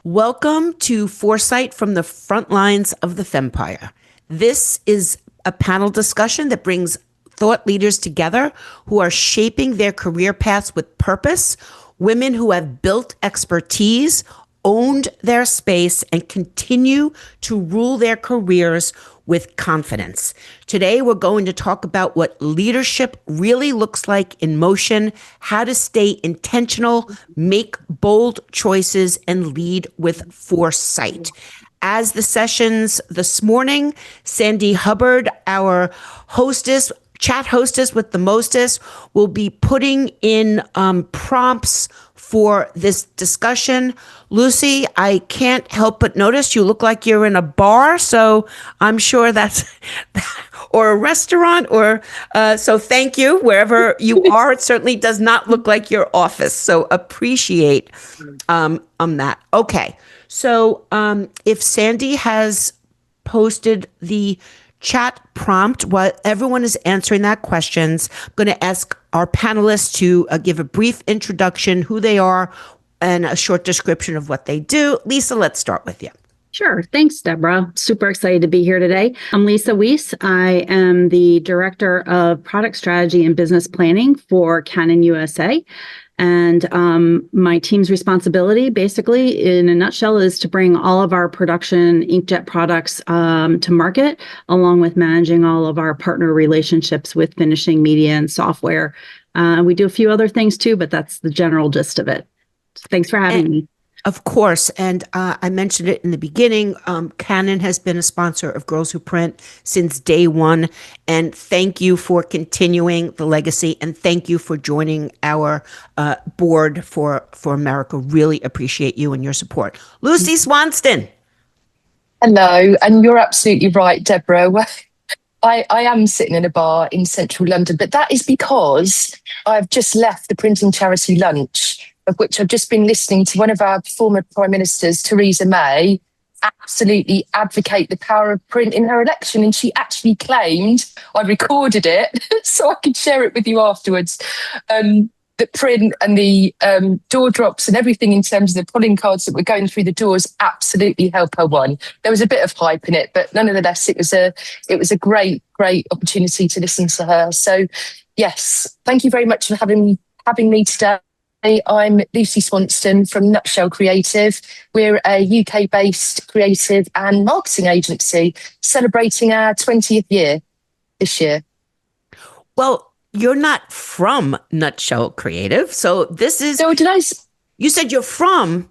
Welcome to Foresight from the Frontlines of the FEMPIRE. This is a panel discussion that brings thought leaders together who are shaping their career paths with purpose, women who have built expertise, owned their space, and continue to rule their careers with confidence. Today, we're going to talk about what leadership really looks like in motion, how to stay intentional, make bold choices, and lead with foresight. As the sessions this morning, Sandy Hubbard, our hostess, chat hostess with the mostest, will be putting in prompts for this discussion. Lucy, I can't help but notice you look like you're in a bar, so I'm sure that's, or a restaurant, or so thank you wherever you are. It certainly does not look like your office, so appreciate that. Okay, so if Sandy has posted the chat prompt while everyone is answering that questions, I'm going to ask our panelists to give a brief introduction, who they are, and a short description of what they do. Lisa, let's start with you. Sure. Thanks, Deborah. Super excited to be here today. I'm Lisa Weese. I am the Director of Product Strategy and Business Planning for Canon USA. And my team's responsibility, basically, in a nutshell, is to bring all of our production inkjet products to market, along with managing all of our partner relationships with finishing media and software. We do a few other things too, but that's the general gist of it. Thanks for having me. Of course. And I mentioned it in the beginning. Canon has been a sponsor of Girls Who Print since day one. And thank you for continuing the legacy. And thank you for joining our board for America. Really appreciate you and your support. Lucy Swanston. Hello. And you're absolutely right, Deborah. I am sitting in a bar in central London, but that is because I've just left the printing charity lunch, of which I've just been listening to one of our former Prime Ministers, Theresa May, absolutely advocate the power of print in her election. And she actually claimed, I recorded it, so I could share it with you afterwards, that print and the door drops and everything in terms of the polling cards that were going through the doors absolutely help her won. There was a bit of hype in it, but nonetheless, it was a great opportunity to listen to her. So yes, thank you very much for having me today. I'm Lucy Swanston from Nutshell Creative. We're a UK-based creative and marketing agency celebrating our 20th year this year. Well, you're not from Nutshell Creative, so this is... So you said you're from,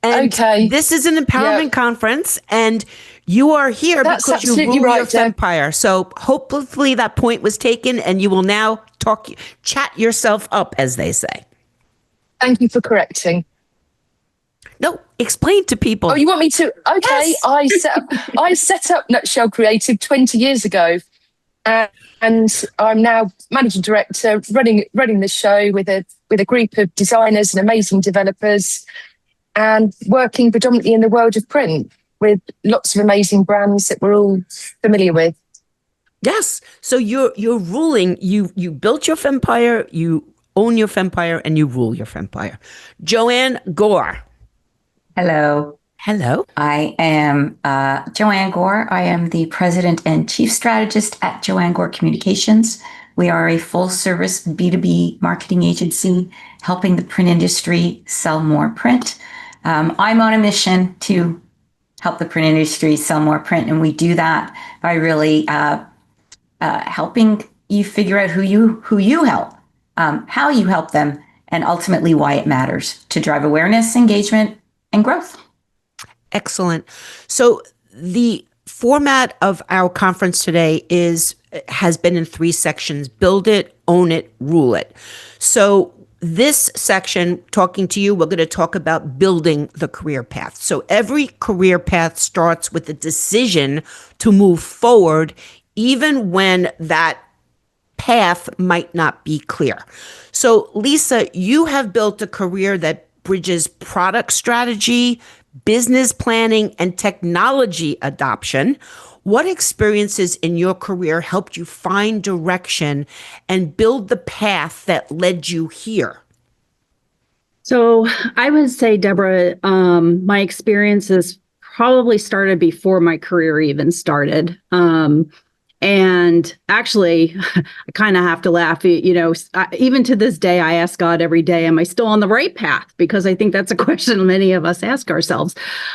and okay. This is an empowerment conference, and you are here because you rule your FEMPIRE. So hopefully that point was taken, and you will now chat yourself up, as they say. Thank you for correcting. No, explain to people. Oh, you want me to? Okay, yes. I set up Nutshell Creative 20 years ago, and I'm now managing director, running the show with a group of designers and amazing developers, and working predominantly in the world of print with lots of amazing brands that we're all familiar with. Yes. So you're ruling. You built your FEMPIRE. You own your FEMPIRE, and you rule your FEMPIRE. Joanne Gore. Hello. Hello. I am Joanne Gore. I am the President and Chief Strategist at Joanne Gore Communications. We are a full-service B2B marketing agency helping the print industry sell more print. I'm on a mission to help the print industry sell more print, and we do that by really helping you figure out who you help. How you help them, and ultimately why it matters to drive awareness, engagement, and growth. Excellent. So the format of our conference today has been in 3 sections: build it, own it, rule it. So this section, talking to you, we're going to talk about building the career path. So every career path starts with a decision to move forward, even when that path might not be clear. So Lisa, you have built a career that bridges product strategy, business planning, and technology adoption. What experiences in your career helped you find direction and build the path that led you here? So I would say, Deborah, my experiences probably started before my career even started. And actually, I kind of have to laugh. Even to this day, I ask God every day, am I still on the right path? Because I think that's a question many of us ask ourselves.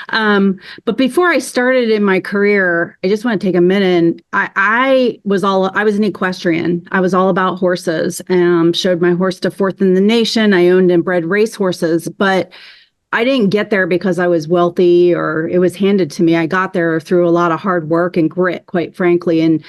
But before I started in my career, I just want to take a minute. I was an equestrian. I was all about horses. Showed my horse to fourth in the nation. I owned and bred race horses, but I didn't get there because I was wealthy or it was handed to me. I got there through a lot of hard work and grit, quite frankly. And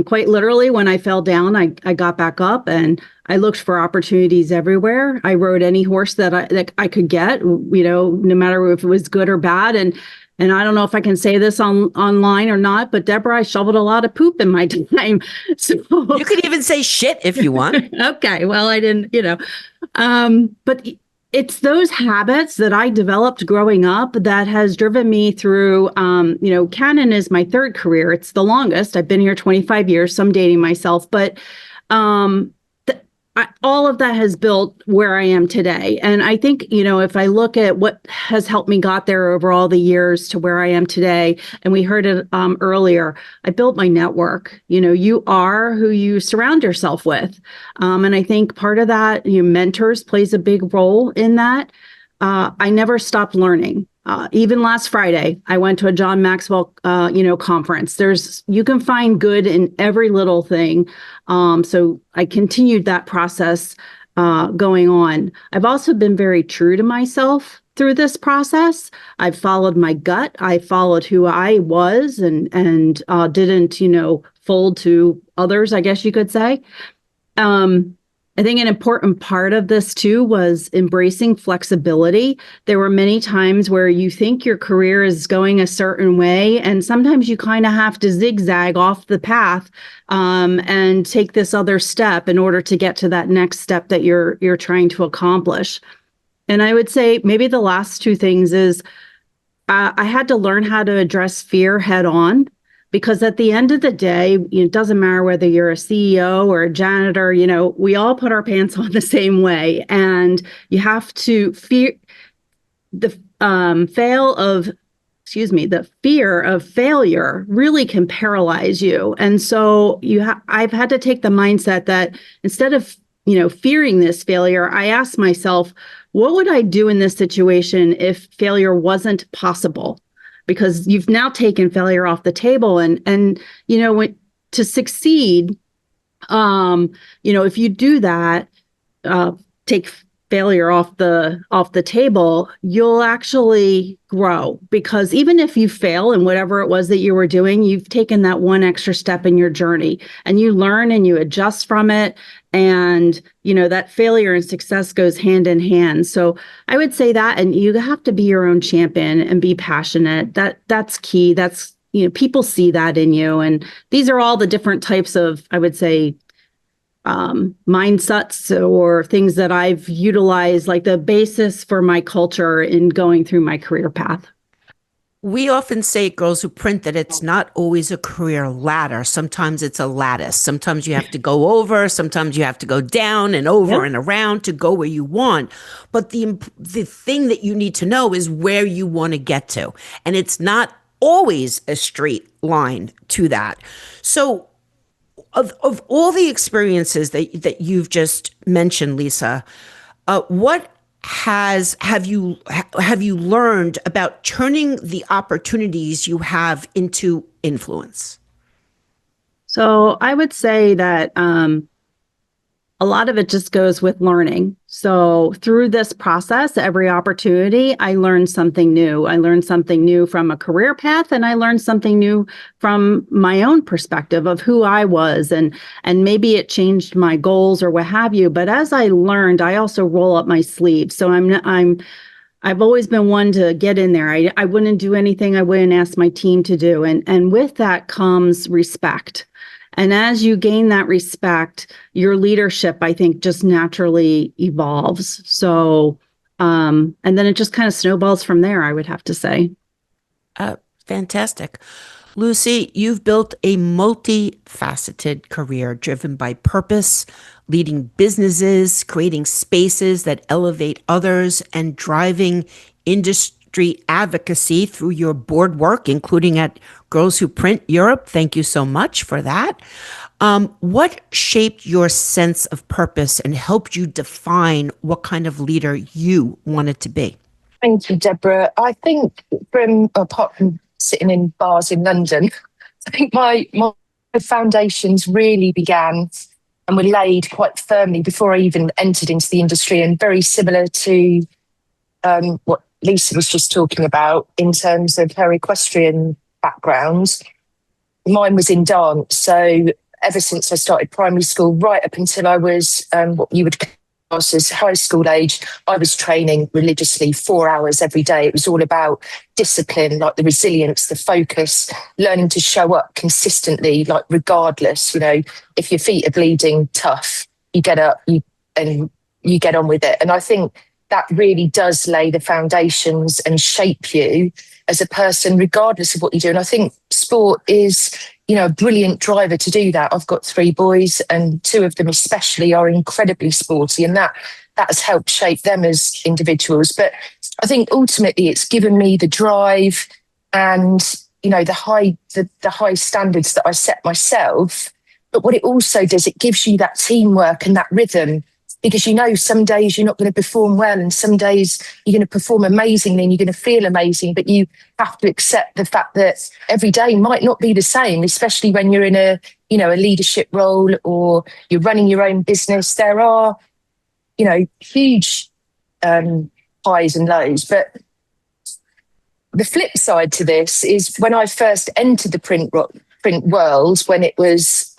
quite literally, when I fell down, I got back up and I looked for opportunities everywhere. I rode any horse that I could get, no matter if it was good or bad. And I don't know if I can say this online or not, but Deborah, I shoveled a lot of poop in my time. So you could even say shit if you want. Okay, well, I didn't, but it's those habits that I developed growing up that has driven me through, Canon is my third career. It's the longest. I've been here 25 years, so I'm dating myself, but all of that has built where I am today. And I think, if I look at what has helped me got there over all the years to where I am today, and we heard it earlier, I built my network. You are who you surround yourself with. And I think part of that, mentors plays a big role in that. I never stopped learning. Even last Friday, I went to a John Maxwell, conference. You can find good in every little thing. So I continued that process going on. I've also been very true to myself through this process. I've followed my gut. I followed who I was and didn't, fold to others, I guess you could say. I think an important part of this too was embracing flexibility. There were many times where you think your career is going a certain way, and sometimes you kind of have to zigzag off the path and take this other step in order to get to that next step that you're trying to accomplish. And I would say maybe the last two things is I had to learn how to address fear head on. Because at the end of the day, it doesn't matter whether you're a CEO or a janitor, we all put our pants on the same way. And you have to fear the fear of failure really can paralyze you. And so I've had to take the mindset that instead of, fearing this failure, I asked myself, what would I do in this situation if failure wasn't possible? Because you've now taken failure off the table and to succeed, if you do that, take failure off the table, you'll actually grow, because even if you fail in whatever it was that you were doing, you've taken that one extra step in your journey and you learn and you adjust from it. And, that failure and success goes hand in hand. So I would say that, and you have to be your own champion and be passionate. That's key. That's, people see that in you. And these are all the different types of, I would say, mindsets or things that I've utilized, like the basis for my culture in going through my career path. We often say at Girls Who Print that it's not always a career ladder. Sometimes it's a lattice. Sometimes you have to go over. Sometimes you have to go down and over and around to go where you want. But the thing that you need to know is where you want to get to. And it's not always a straight line to that. So of all the experiences that you've just mentioned, Lisa, what have you learned about turning the opportunities you have into influence? So I would say that a lot of it just goes with learning. So through this process, every opportunity, I learned something new. I learned something new from a career path, and I learned something new from my own perspective of who I was. And maybe it changed my goals or what have you. But as I learned, I also roll up my sleeves. So I've always been one to get in there. I wouldn't do anything I wouldn't ask my team to do. And with that comes respect. And as you gain that respect, your leadership, I think, just naturally evolves. So, and then it just kind of snowballs from there, I would have to say. Fantastic. Lucy, you've built a multifaceted career driven by purpose, leading businesses, creating spaces that elevate others, and driving industry advocacy through your board work, including at Girls Who Print Europe. Thank you so much for that. What shaped your sense of purpose and helped you define what kind of leader you wanted to be? Thank you, Deborah. I think apart from sitting in bars in London, I think my foundations really began and were laid quite firmly before I even entered into the industry, and very similar to what Lisa was just talking about in terms of her equestrian background. Mine was in dance. So ever since I started primary school, right up until I was what you would class as high school age, I was training religiously 4 hours every day. It was all about discipline, like the resilience, the focus, learning to show up consistently, like regardless, you know, if your feet are bleeding, tough, you get up and you get on with it. And I think that really does lay the foundations and shape you as a person, regardless of what you do. And I think sport is, you know, a brilliant driver to do that. I've got 3 boys, and 2 of them especially are incredibly sporty, and that has helped shape them as individuals. But I think ultimately it's given me the drive and, you know, the high standards that I set myself. But what it also does, it gives you that teamwork and that rhythm, because you know some days you're not going to perform well, and some days you're going to perform amazingly and you're going to feel amazing, but you have to accept the fact that every day might not be the same, especially when you're in a leadership role or you're running your own business. There are, you know, huge highs and lows. But the flip side to this is when I first entered the print world, when it was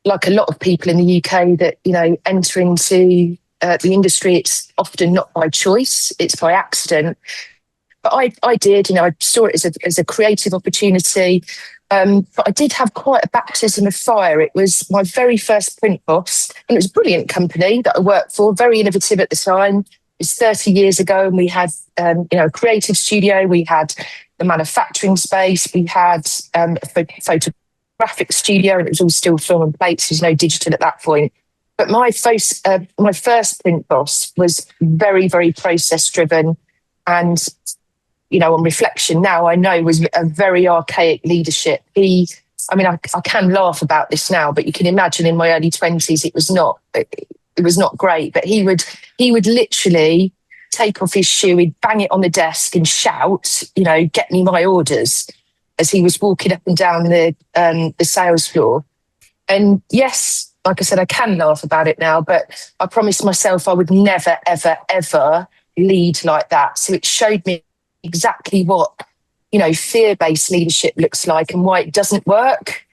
like a lot of people in the UK that, you know, enter into the industry, it's often not by choice, it's by accident. But I did, you know, I saw it as a creative opportunity. But I did have quite a baptism of fire. It was my very first print boss, and it was a brilliant company that I worked for, very innovative at the time. It was 30 years ago, and we had, you know, a creative studio, we had the manufacturing space, we had a photographic studio, and it was all still film and plates. There's no digital at that point. But my first print boss was very, very process driven, and, you know, on reflection now, I know was a very archaic leadership. I can laugh about this now, but you can imagine in my early 20s, it was not great. But he would literally take off his shoe, he'd bang it on the desk and shout, you know, get me my orders, as he was walking up and down the sales floor. And yes, like I said, I can laugh about it now, but I promised myself I would never, ever, ever lead like that. So it showed me exactly what, you know, fear-based leadership looks like and why it doesn't work.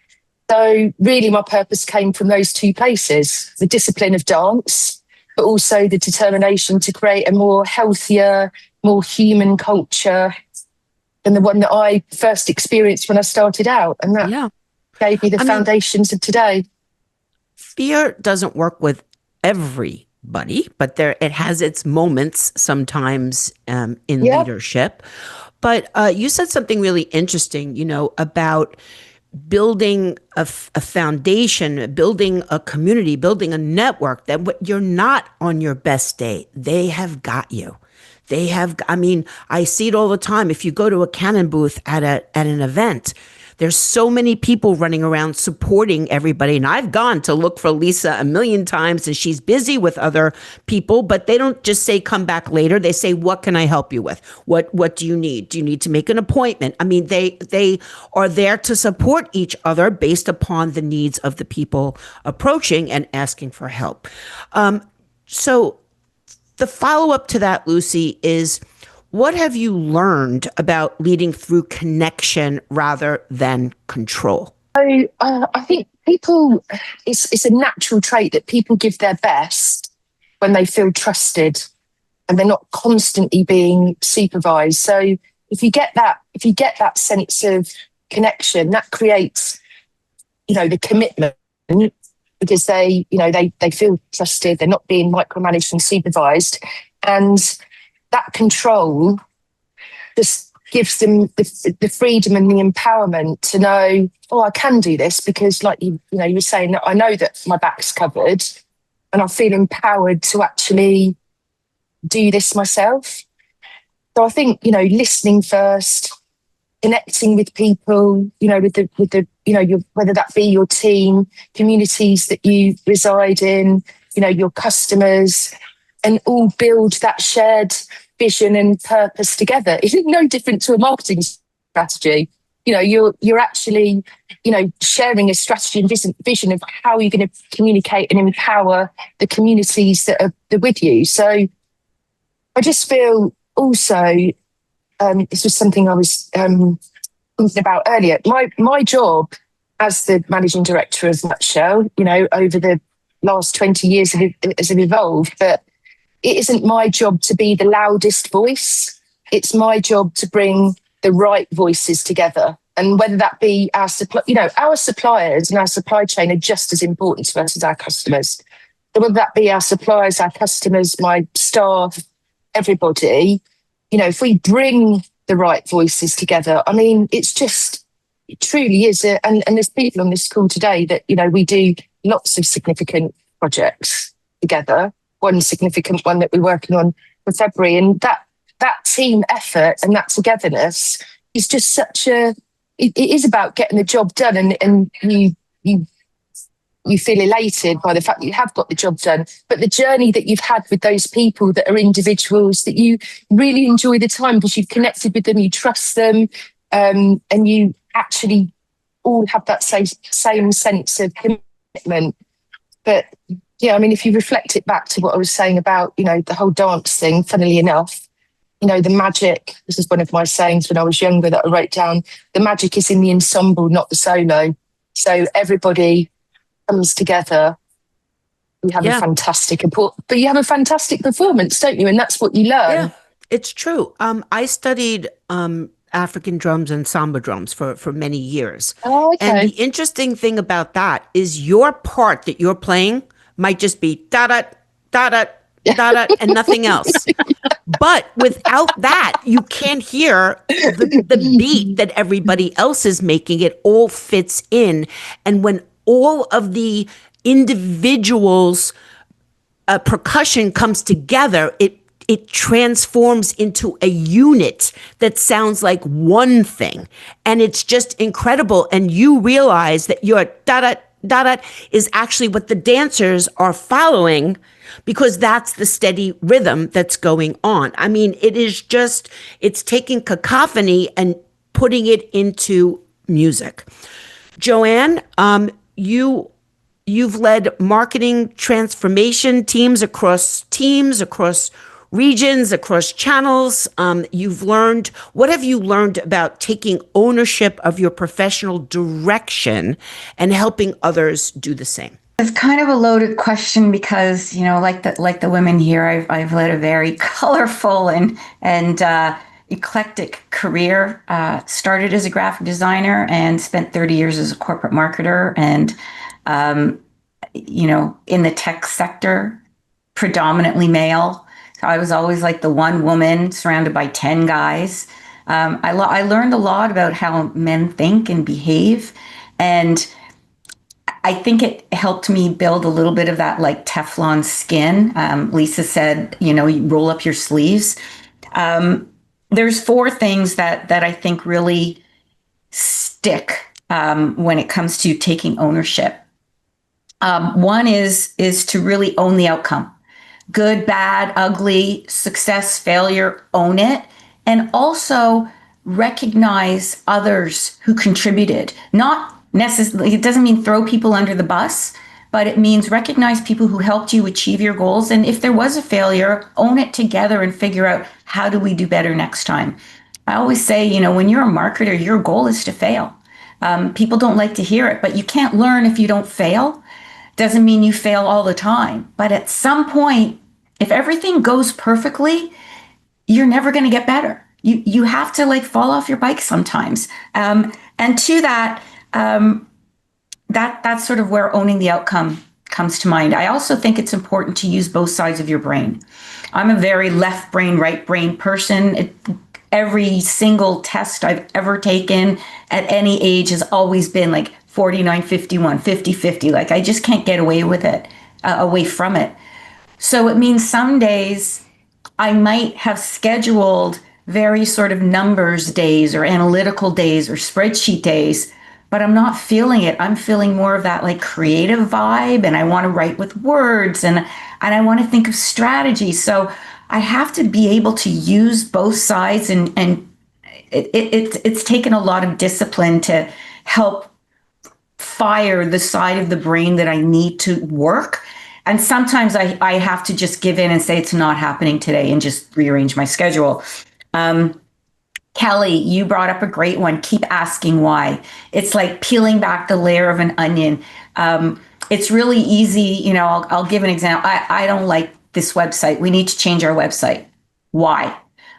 So really my purpose came from those 2 places, the discipline of dance, but also the determination to create a more healthier, more human culture than the one that I first experienced when I started out. And that gave me the foundations of today. Fear doesn't work with everybody, but it has its moments sometimes in leadership. But you said something really interesting, you know, about building a foundation, building a community, building a network, that you're not on your best day. They have got you. I see it all the time. If you go to a Canon booth at an event, there's so many people running around supporting everybody. And I've gone to look for Lisa a million times, and she's busy with other people, but they don't just say, come back later. They say, what can I help you with? What do you need? Do you need to make an appointment? I mean, they are there to support each other based upon the needs of the people approaching and asking for help. So the follow-up to that, Lucy, is what have you learned about leading through connection rather than control? So I think it's a natural trait that people give their best when they feel trusted and they're not constantly being supervised. So if you get that sense of connection, that creates, you know, the commitment, because they feel trusted, they're not being micromanaged and supervised. And that control just gives them the freedom and the empowerment to know, oh, I can do this because, like you were saying, I know that my back's covered, and I feel empowered to actually do this myself. So I think, listening first, connecting with people, with the whether that be your team, communities that you reside in, your customers, and all build that shared vision and purpose together. It's no different to a marketing strategy. You're actually, sharing a strategy and vision of how you're going to communicate and empower the communities that are with you. So I just feel also, this was something I was thinking about earlier. My job as the managing director of Nutshell, over the last 20 years has evolved, but it isn't my job to be the loudest voice. It's my job to bring the right voices together. And whether that be our suppliers and our supply chain are just as important to us as our customers. So whether that be our suppliers, our customers, my staff, everybody, if we bring the right voices together, I mean, it truly is. And there's people on this call today that, we do lots of significant projects together. One significant one that we're working on for February. And that team effort and that togetherness is just it is about getting the job done. And you feel elated by the fact that you have got the job done. But the journey that you've had with those people that are individuals, that you really enjoy the time because you've connected with them, you trust them, and you actually all have that same sense of commitment. But yeah, I mean, if you reflect it back to what I was saying about, the whole dance thing, funnily enough, the magic, this is one of my sayings when I was younger that I wrote down, the magic is in the ensemble, not the solo. So everybody comes together. You have a fantastic performance, don't you? And that's what you learn. Yeah, it's true. I studied African drums and samba drums for many years. Oh, okay. And the interesting thing about that is your part that you're playing might just be da-da, da-da, da-da, and nothing else. But without that, you can't hear the beat that everybody else is making. It all fits in. And when all of the individuals' percussion comes together, it transforms into a unit that sounds like one thing. And it's just incredible. And you realize that your da-da, da-da is actually what the dancers are following, because that's the steady rhythm that's going on. I mean, it's taking cacophony and putting it into music. Joanne, you've led marketing transformation teams, across regions, across channels. What have you learned about taking ownership of your professional direction and helping others do the same? It's kind of a loaded question because, like the women here, I've led a very colorful and eclectic career. Started as a graphic designer and spent 30 years as a corporate marketer, and in the tech sector, predominantly male. So I was always like the one woman surrounded by 10 guys. I learned a lot about how men think and behave, and I think it helped me build a little bit of that like Teflon skin. Lisa said, you roll up your sleeves. There's 4 things that I think really stick when it comes to taking ownership. One is to really own the outcome. Good, bad, ugly, success, failure, own it. And also recognize others who contributed. Not necessarily, it doesn't mean throw people under the bus, but it means recognize people who helped you achieve your goals. And if there was a failure, own it together and figure out, how do we do better next time? I always say, when you're a marketer, your goal is to fail. People don't like to hear it, but you can't learn if you don't fail. Doesn't mean you fail all the time. But at some point, if everything goes perfectly, you're never going to get better. You have to fall off your bike sometimes. And to that, that's sort of where owning the outcome comes to mind. I also think it's important to use both sides of your brain. I'm a very left brain, right brain person. every single test I've ever taken at any age has always been like 49, 51, 50, 50. Like I just can't get away with it, away from it. So it means some days I might have scheduled very sort of numbers days or analytical days or spreadsheet days, but I'm not feeling it. I'm feeling more of that like creative vibe, and I want to write with words, and I want to think of strategy. So I have to be able to use both sides, and it's taken a lot of discipline to help fire the side of the brain that I need to work. And sometimes I have to just give in and say it's not happening today and just rearrange my schedule. Kelly, you brought up a great one. Keep asking why. It's like peeling back the layer of an onion. It's really easy. You know, I'll give an example. I don't like this website. We need to change our website. Why?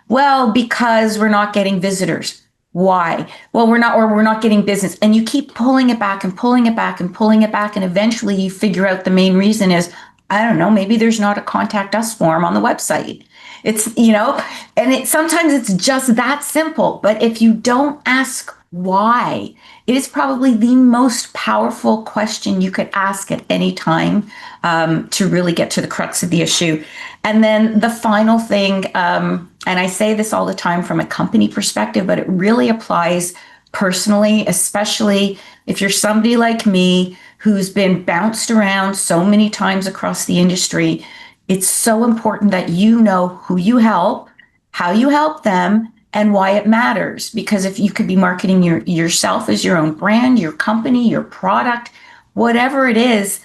Well, because we're not getting visitors. Why? Well, we're not getting business. And you keep pulling it back and pulling it back and pulling it back. And eventually you figure out the main reason is, I don't know, maybe there's not a contact us form on the website. It's, you know, and sometimes it's just that simple. But if you don't ask why, it is probably the most powerful question you could ask at any time to really get to the crux of the issue. And then the final thing, and I say this all the time from a company perspective, but it really applies personally, especially if you're somebody like me who's been bounced around so many times across the industry. It's so important that you know who you help, how you help them, and why it matters. Because if you could be marketing yourself as your own brand, your company, your product, whatever it is,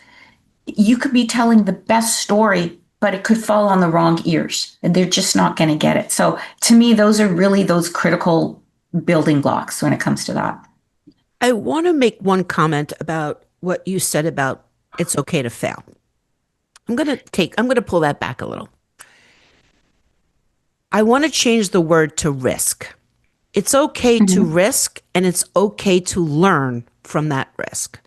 you could be telling the best story, but it could fall on the wrong ears and they're just not going to get it. So to me, those are really those critical building blocks when it comes to that. I want to make one comment about what you said about it's okay to fail. I'm going to pull that back a little. I want to change the word to risk. It's okay to risk, and it's okay to learn from that risk.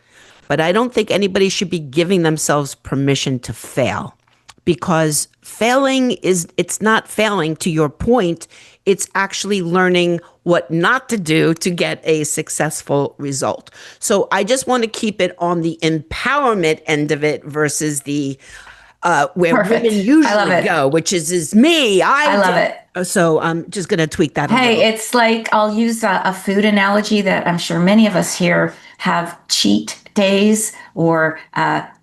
But I don't think anybody should be giving themselves permission to fail, because failing it's not failing, to your point. It's actually learning what not to do to get a successful result. So I just want to keep it on the empowerment end of it versus the where Perfect. women usually go, which is me. I love it. So I'm just going to tweak that. Hey, it's like, I'll use a food analogy that I'm sure many of us here have cheat days or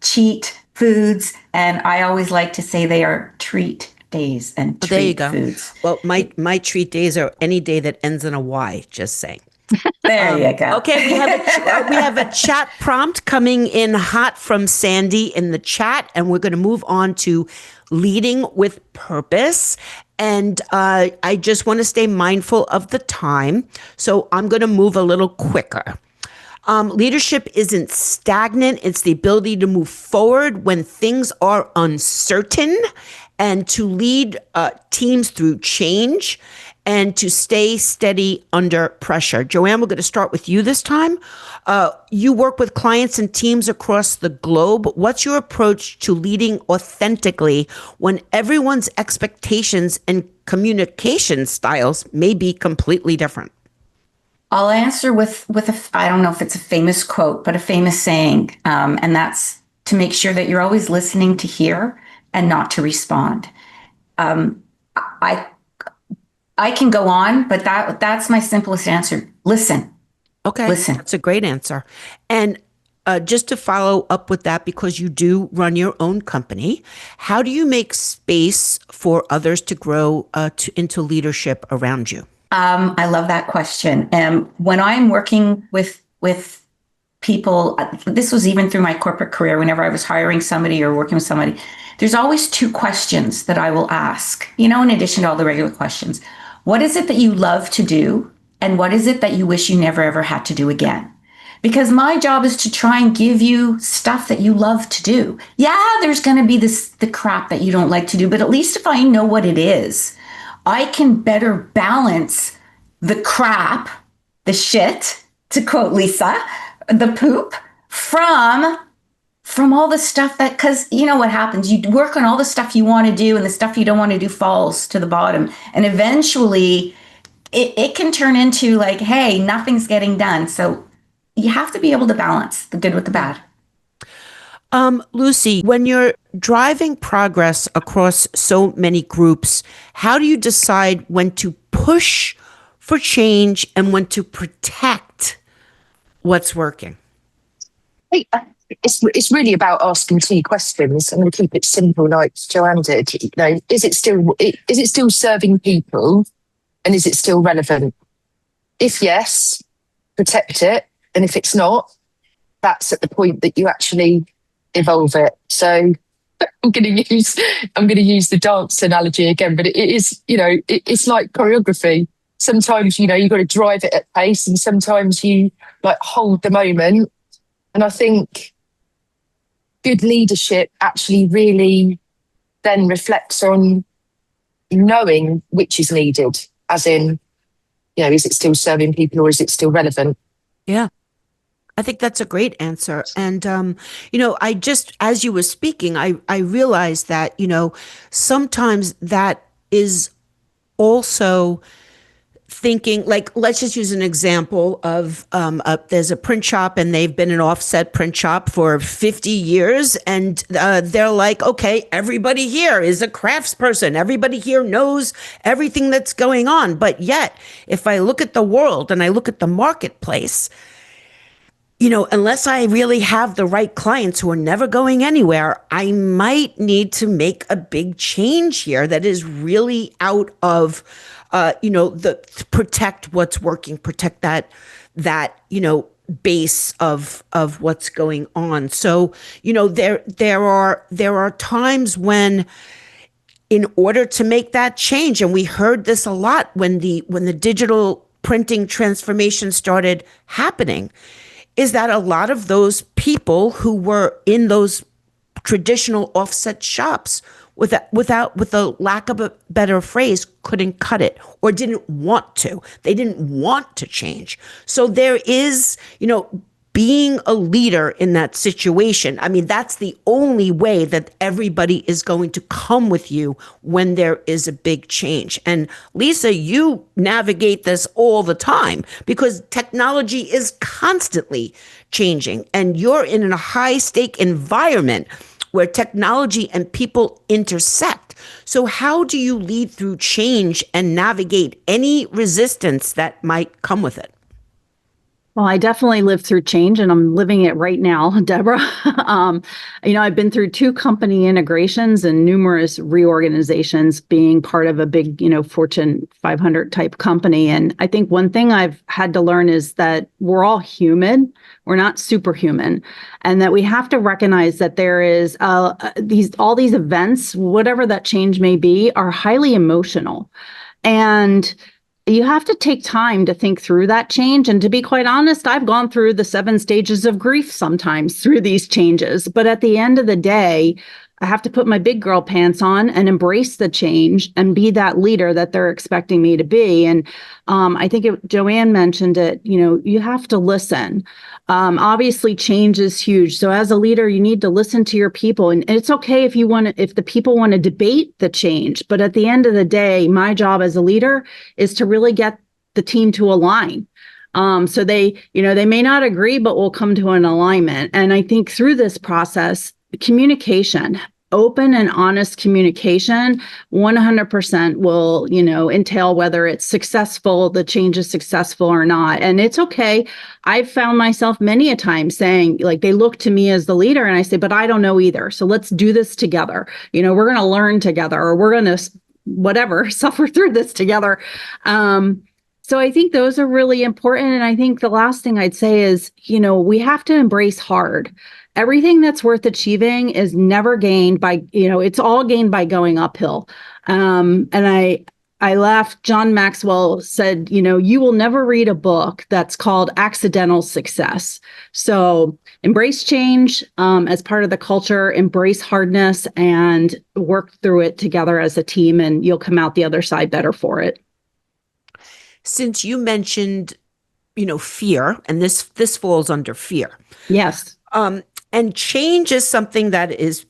cheat foods. And I always like to say they are treat days and treat there you go. foods. Well, my treat days are any day that ends in a Y, just saying. There you go. Okay, we have a chat prompt coming in hot from Sandy in the chat, and we're going to move on to leading with purpose. And I just want to stay mindful of the time, so I'm going to move a little quicker. Leadership isn't stagnant. It's the ability to move forward when things are uncertain, and to lead teams through change, and to stay steady under pressure. Joanne, we're going to start with you this time. You work with clients and teams across the globe. What's your approach to leading authentically when everyone's expectations and communication styles may be completely different? I'll answer with I don't know if it's a famous quote, but a famous saying. And that's to make sure that you're always listening to hear and not to respond. I can go on, but that's my simplest answer. Listen. Okay. Listen. That's a great answer. And just to follow up with that, because you do run your own company, how do you make space for others to grow into leadership around you? I love that question. When I'm working with people, this was even through my corporate career, whenever I was hiring somebody or working with somebody, there's always two questions that I will ask, in addition to all the regular questions. What is it that you love to do? And what is it that you wish you never, ever had to do again? Because my job is to try and give you stuff that you love to do. Yeah, there's going to be the crap that you don't like to do, but at least if I know what it is, I can better balance the crap, the shit, to quote Lisa, the poop, from all the stuff that, because you know what happens, you work on all the stuff you want to do and the stuff you don't want to do falls to the bottom. And eventually it can turn into like, hey, nothing's getting done. So you have to be able to balance the good with the bad. Lucy, when you're driving progress across so many groups, how do you decide when to push for change and when to protect what's working? It's really about asking two questions. I'm going to keep it simple, like Joanne did. You know, is it still serving people, and is it still relevant? If yes, protect it, and if it's not, that's at the point that you actually evolve it. So I'm going to use the dance analogy again, but it is, you know, it's like choreography. Sometimes, you know, you've got to drive it at pace, and sometimes you like hold the moment. And I think good leadership actually really then reflects on knowing which is needed, as in, you know, is it still serving people or is it still relevant? Yeah. I think that's a great answer. And, you know, I just, as you were speaking, I realized that, you know, sometimes that is also thinking, like, let's just use an example of there's a print shop and they've been an offset print shop for 50 years. And they're like, okay, everybody here is a craftsperson. Everybody here knows everything that's going on. But yet, if I look at the world and I look at the marketplace, you know, unless I really have the right clients who are never going anywhere, I might need to make a big change here that is really out of, you know, protect what's working, protect that, you know, base of what's going on. So, you know, there are times when, in order to make that change, and we heard this a lot when the digital printing transformation started happening, is that a lot of those people who were in those traditional offset shops, with a lack of a better phrase, couldn't cut it or didn't want to. They didn't want to change. So there is, you know, being a leader in that situation. I mean, that's the only way that everybody is going to come with you when there is a big change. And Lisa, you navigate this all the time because technology is constantly changing, and you're in a high stake environment where technology and people intersect. So how do you lead through change and navigate any resistance that might come with it? Well, I definitely lived through change, and I'm living it right now, Deborah. You know, I've been through 2 company integrations and numerous reorganizations, being part of a big, you know, Fortune 500 type company. And I think one thing I've had to learn is that we're all human. We're not superhuman, and that we have to recognize that there is all these events, whatever that change may be, are highly emotional, and you have to take time to think through that change. And to be quite honest, I've gone through the 7 stages of grief sometimes through these changes. But at the end of the day, I have to put my big girl pants on and embrace the change and be that leader that they're expecting me to be. And I think Joanne mentioned it, you know, you have to listen. Obviously, change is huge. So as a leader, you need to listen to your people. And it's okay if the people want to debate the change. But at the end of the day, my job as a leader is to really get the team to align. So they may not agree, but we'll come to an alignment. And I think through this process, communication, open and honest communication, 100% will, you know, entail whether it's successful, the change is successful or not. And it's okay. I've found myself many a time saying, like, they look to me as the leader and I say, but I don't know either. So let's do this together. You know, we're going to learn together, or we're going to, whatever, suffer through this together. So I think those are really important. And I think the last thing I'd say is, you know, we have to embrace hard. Everything that's worth achieving is never gained by, you know, it's all gained by going uphill. And I laughed. John Maxwell said, you know, you will never read a book that's called Accidental Success. So embrace change as part of the culture, embrace hardness, and work through it together as a team, and you'll come out the other side better for it. Since you mentioned, you know, fear, and this falls under fear. Yes. And change is something that is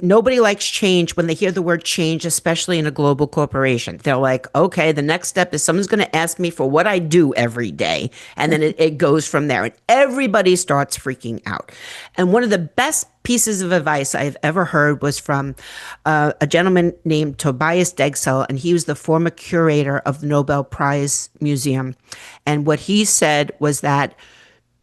nobody likes change when they hear the word change, especially in a global corporation. They're like, okay, the next step is someone's going to ask me for what I do every day. And then it goes from there. And everybody starts freaking out. And one of the best pieces of advice I've ever heard was from a gentleman named Tobias Degsel, and he was the former curator of the Nobel Prize Museum. And what he said was that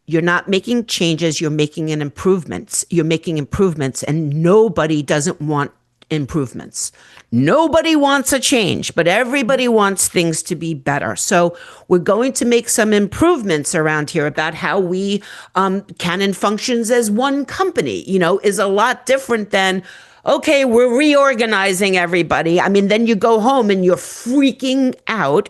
you're not making changes, you're making improvements. You're making improvements, and nobody doesn't want improvements. Nobody wants a change, but everybody wants things to be better. So we're going to make some improvements around here about how we, Canon functions as one company, is a lot different than, okay, we're reorganizing everybody. I mean, then you go home and you're freaking out.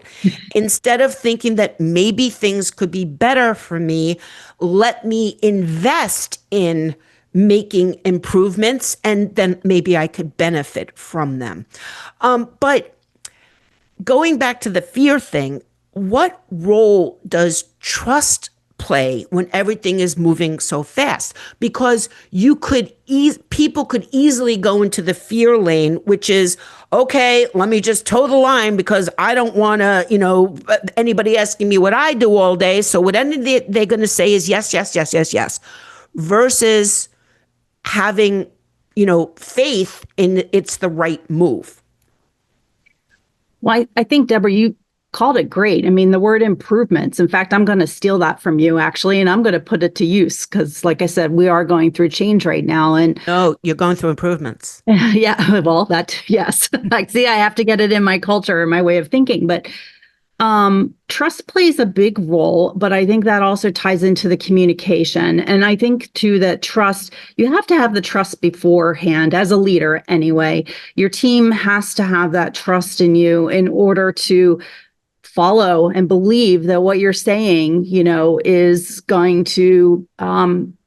Instead of thinking that maybe things could be better for me, let me invest in making improvements, and then maybe I could benefit from them. But going back to the fear thing, what role does trust play when everything is moving so fast? Because people could easily go into the fear lane, which is, okay, let me just toe the line because I don't want to, anybody asking me what I do all day. So what they're going to say is yes, yes, yes, yes, yes, versus having, faith in it's the right move. Well, I think, Deborah, you called it great. I mean, the word improvements. In fact, I'm going to steal that from you, actually, and I'm going to put it to use because, like I said, we are going through change right now. And no, you're going through improvements. Yeah, well, yes. Like, see, I have to get it in my culture and my way of thinking. But trust plays a big role, but I think that also ties into the communication. And I think too that trust, you have to have the trust beforehand as a leader anyway. Your team has to have that trust in you in order to follow and believe that what you're saying, is going to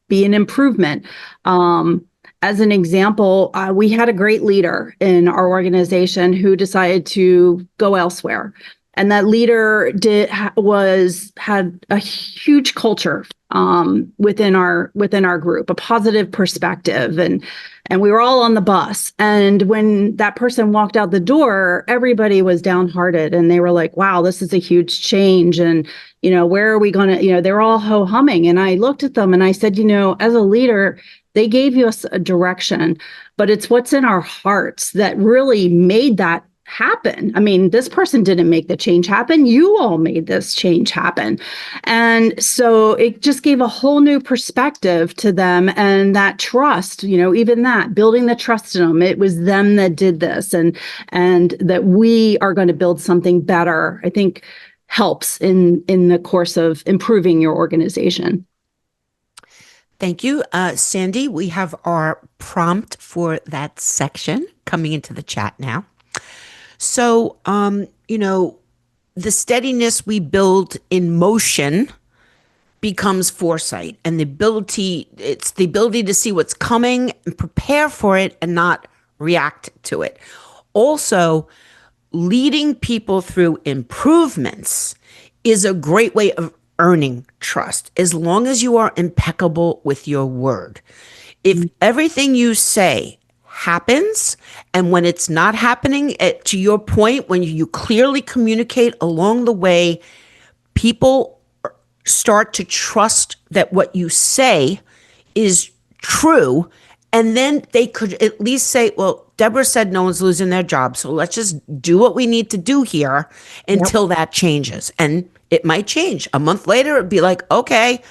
be an improvement. As an example, we had a great leader in our organization who decided to go elsewhere. And that leader had a huge culture within our group, a positive perspective, and we were all on the bus. And when that person walked out the door, everybody was downhearted, and they were like, "Wow, this is a huge change." And where are we going to? They're all ho humming. And I looked at them and I said, as a leader, they gave us a direction, but it's what's in our hearts that really made that happen. I mean, this person didn't make the change happen. You all made this change happen. And so it just gave a whole new perspective to them, and that trust, even that, building the trust in them, it was them that did this, and that we are going to build something better, I think helps in the course of improving your organization. Thank you. Sandy, we have our prompt for that section coming into the chat now. So, the steadiness we build in motion becomes foresight, and it's the ability to see what's coming and prepare for it and not react to it. Also, leading people through improvements is a great way of earning trust, as long as you are impeccable with your word. If everything you say happens, and when it's not happening, to your point, when you clearly communicate along the way, people start to trust that what you say is true, and then they could at least say, well, Deborah said no one's losing their job, so let's just do what we need to do here until that changes. And it might change. A month later, it'd be like, okay,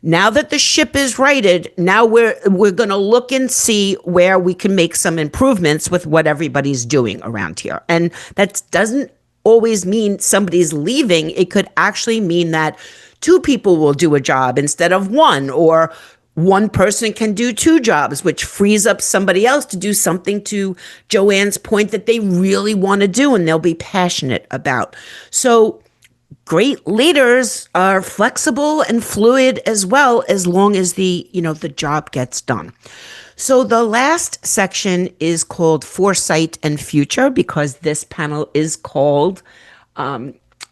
now that the ship is righted, now we're going to look and see where we can make some improvements with what everybody's doing around here. And that doesn't always mean somebody's leaving. It could actually mean that two people will do a job instead of one, or one person can do two jobs, which frees up somebody else to do something, to Joanne's point, that they really want to do and they'll be passionate about. So great leaders are flexible and fluid as well, as long as the job gets done. So the last section is called Foresight and Future, because this panel is called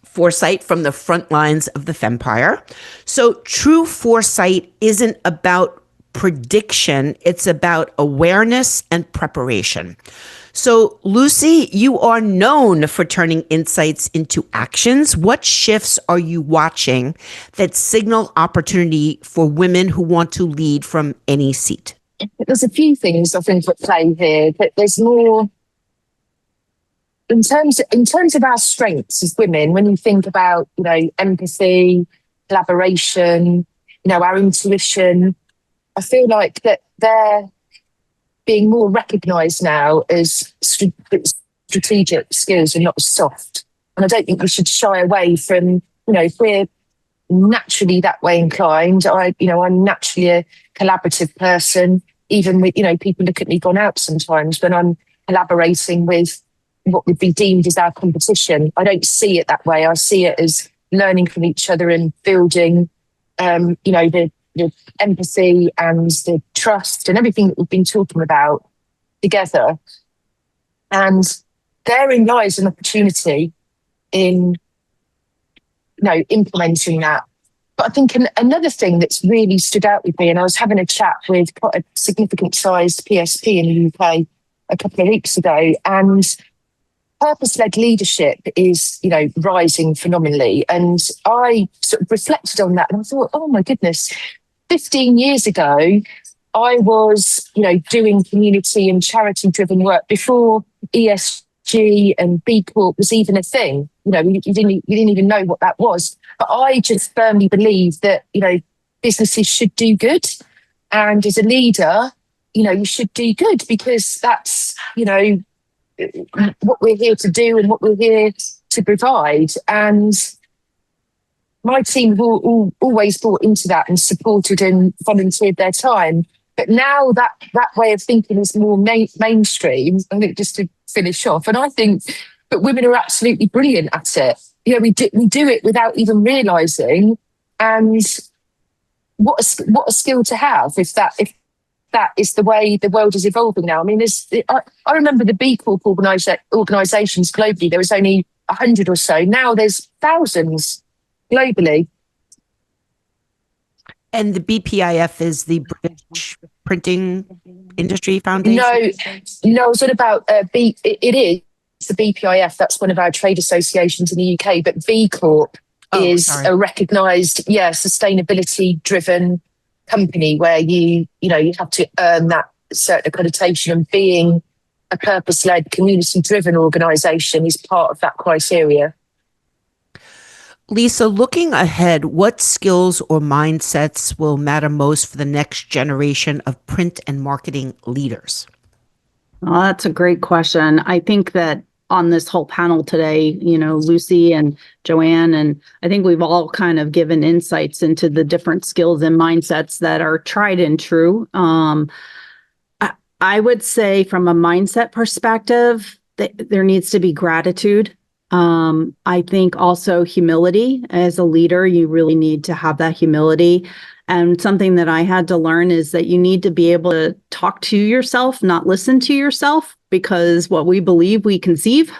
Foresight from the Frontlines of the FEMPIRE. So true foresight isn't about prediction. It's about awareness and preparation. So, Lucy, you are known for turning insights into actions. What shifts are you watching that signal opportunity for women who want to lead from any seat? There's a few things I think at play here. That there's more in terms of our strengths as women. When you think about empathy, collaboration, our intuition, I feel like that they're being more recognised now as strategic skills and not as soft. And I don't think we should shy away from, if we're naturally that way inclined. I'm naturally a collaborative person. Even with, people look at me gone out sometimes when I'm collaborating with what would be deemed as our competition. I don't see it that way. I see it as learning from each other and building, the empathy and the trust and everything that we've been talking about together. And therein lies an opportunity in, implementing that. But I think another thing that's really stood out with me, and I was having a chat with quite a significant sized PSP in the UK a couple of weeks ago, and purpose-led leadership is, rising phenomenally. And I sort of reflected on that and I thought, oh my goodness, 15 years ago, I was, doing community and charity-driven work before ESG and B Corp was even a thing. You didn't even know what that was. But I just firmly believe that, businesses should do good. And as a leader, you should do good because that's, what we're here to do and what we're here to provide. And my team have always bought into that and supported and volunteered their time. But now that way of thinking is more mainstream. I think just to finish off, and I think that women are absolutely brilliant at it. We do it without even realising. And what a skill to have if that is the way the world is evolving now. I mean, I remember the B Corp organisations globally. There was only 100 or so. Now there's thousands globally. And the BPIF is the British Printing Industry Foundation? No, it's not about it is the BPIF. That's one of our trade associations in the UK. But B Corp is a recognised, sustainability-driven company where you have to earn that certain accreditation, and being a purpose-led, community-driven organisation is part of that criteria. Lisa, looking ahead, what skills or mindsets will matter most for the next generation of print and marketing leaders? Oh, that's a great question. I think that on this whole panel today, Lucy and Joanne, and I think we've all kind of given insights into the different skills and mindsets that are tried and true. I would say from a mindset perspective, there needs to be gratitude. I think also humility. As a leader, you really need to have that humility. And something that I had to learn is that you need to be able to talk to yourself, not listen to yourself, because what we believe, we conceive.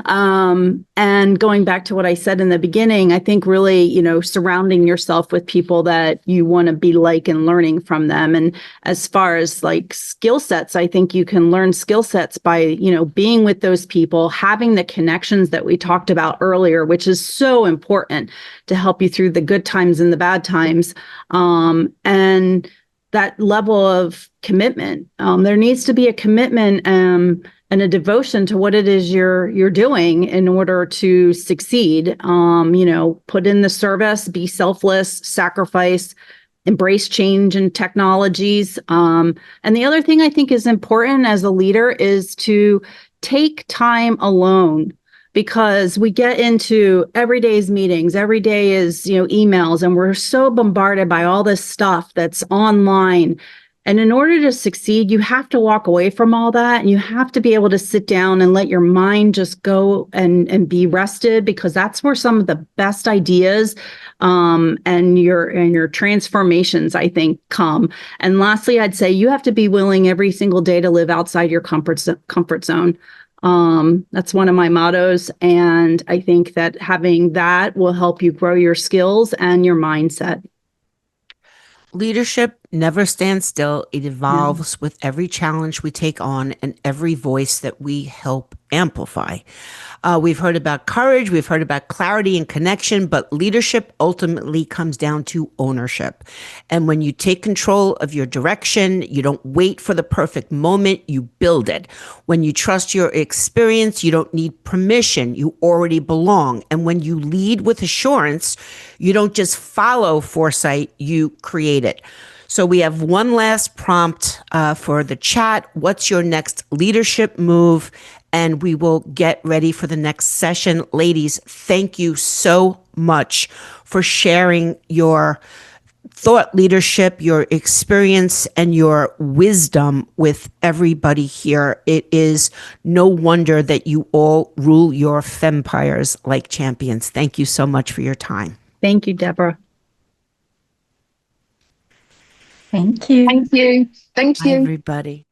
And going back to what I said in the beginning, I think really, surrounding yourself with people that you want to be like and learning from them. And as far as like skill sets, I think you can learn skill sets by, being with those people, having the connections that we talked about earlier, which is so important to help you through the good times and the bad times. And that level of commitment. There needs to be a commitment and a devotion to what it is you're doing in order to succeed. Put in the service, be selfless, sacrifice, embrace change and technologies. And the other thing I think is important as a leader is to take time alone. Because we get into every day's meetings, every day is, emails, and we're so bombarded by all this stuff that's online. And in order to succeed, you have to walk away from all that, and you have to be able to sit down and let your mind just go and be rested, because that's where some of the best ideas and your transformations, I think, come. And lastly, I'd say you have to be willing every single day to live outside your comfort zone. That's one of my mottos. And I think that having that will help you grow your skills and your mindset. Leadership never stands still. It evolves with every challenge we take on and every voice that we help amplify. We've heard about courage, we've heard about clarity and connection, but leadership ultimately comes down to ownership. And when you take control of your direction, you don't wait for the perfect moment, you build it. When you trust your experience, you don't need permission, you already belong. And when you lead with assurance, you don't just follow foresight, you create it. So we have one last prompt for the chat. What's your next leadership move? And we will get ready for the next session. Ladies, thank you so much for sharing your thought leadership, your experience, and your wisdom with everybody here. It is no wonder that you all rule your FEMPIREs like champions. Thank you so much for your time. Thank you, Deborah. Thank you. Thank you. Thank Bye, you. everybody.